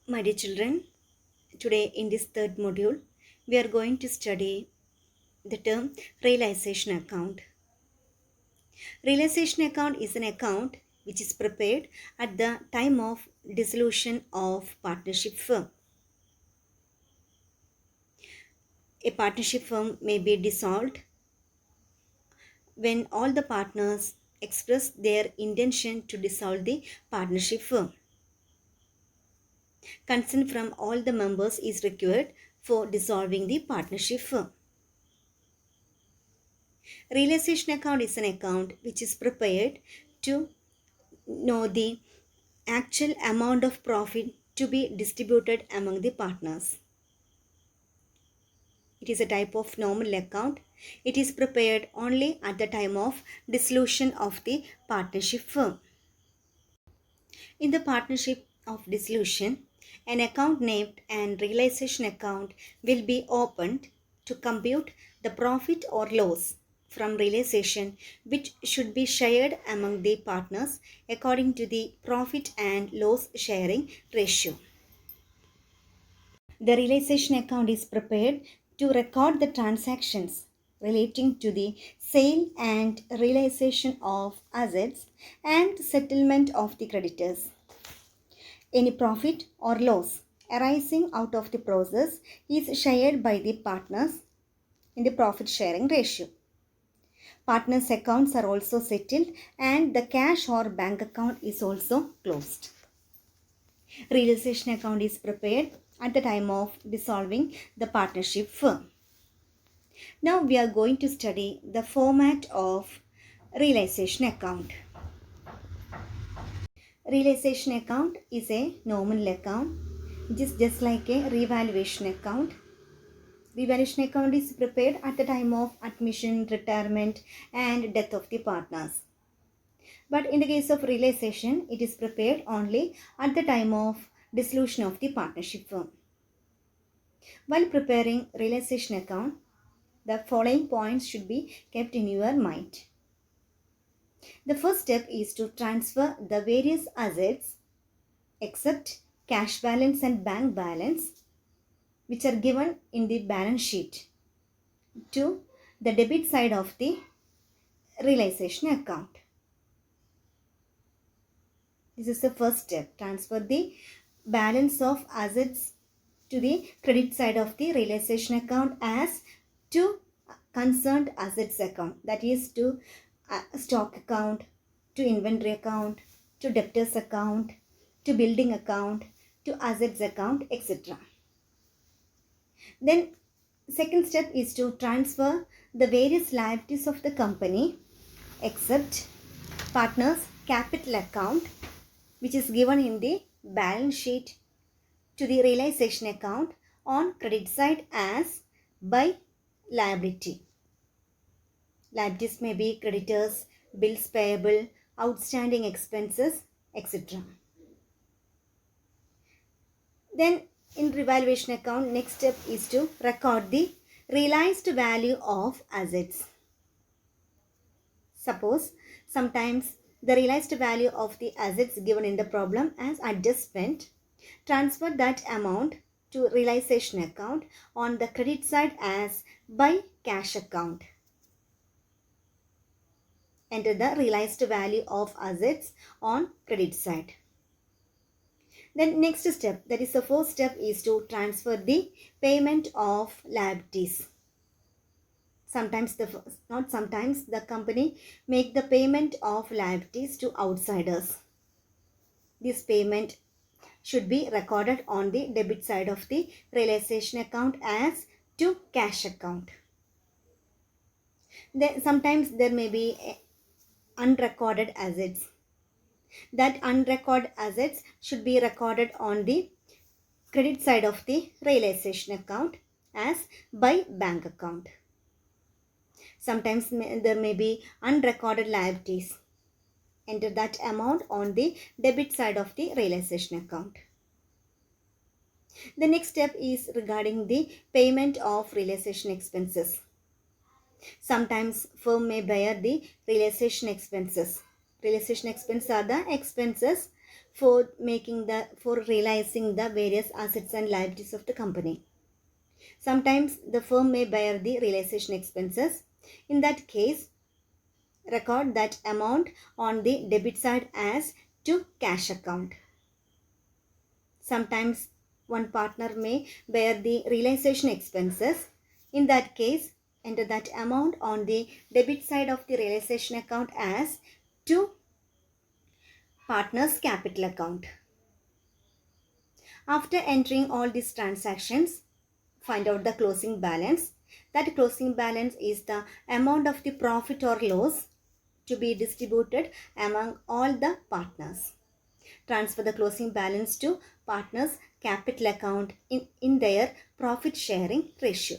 My dear children, today in this third module, we are going to study the term realization account. Realization account is an account which is prepared at the time of dissolution of partnership firm. A partnership firm may be dissolved when all the partners express their intention to dissolve the partnership firm. Consent from all the members is required for dissolving the partnership firm. Realization account is an account which is prepared to know the actual amount of profit to be distributed among the partners. It is a type of normal account. It is prepared only at the time of dissolution of the partnership firm. In the partnership of dissolution, an account named an realization account will be opened to compute the profit or loss from realization, which should be shared among the partners according to the profit and loss sharing ratio. The realization account is prepared to record the transactions relating to the sale and realization of assets and settlement of the creditors. Any profit or loss arising out of the process is shared by the partners in the profit sharing ratio. Partners' accounts are also settled and the cash or bank account is also closed. Realization account is prepared at the time of dissolving the partnership firm. Now we are going to study the format of realization account. Realization account is a nominal account, which is just like a revaluation account. Revaluation account is prepared at the time of admission, retirement, and death of the partners. But in the case of realization, it is prepared only at the time of dissolution of the partnership firm. While preparing realization account, the following points should be kept in your mind. The first step is to transfer the various assets except cash balance and bank balance, which are given in the balance sheet, to the debit side of the realization account. This is the first step. Transfer the balance of assets to the credit side of the realization account as to concerned assets account, that is to stock account, to inventory account, to debtors account, to building account, to assets account, etc. Then second step is to transfer the various liabilities of the company except partners capital account, which is given in the balance sheet, to the realization account on credit side as by liability. Liabilities may be creditors, bills payable, outstanding expenses, etc. Then in revaluation account, next step is to record the realized value of assets. Suppose sometimes the realized value of the assets given in the problem as adjustment, transfer that amount to realization account on the credit side as by cash account. Enter the realized value of assets on credit side. Then next step, that is the fourth step, is to transfer the payment of liabilities. Sometimes the company make the payment of liabilities to outsiders. This payment should be recorded on the debit side of the realization account as to cash account. Then sometimes there may be unrecorded assets. That unrecorded assets should be recorded on the credit side of the realization account as by bank account. Sometimes there may be unrecorded liabilities. Enter that amount on the debit side of the realization account. The next step is regarding the payment of realization expenses. Sometimes firm may bear the realization expenses. Realization expenses are the expenses for realizing the various assets and liabilities of the company. Sometimes the firm may bear the realization expenses. In that case, record that amount on the debit side as to cash account. Sometimes one partner may bear the realization expenses. In that case, enter that amount on the debit side of the realization account as to partner's capital account. After entering all these transactions, find out the closing balance. That closing balance is the amount of the profit or loss to be distributed among all the partners. Transfer the closing balance to partners' capital account in their profit sharing ratio.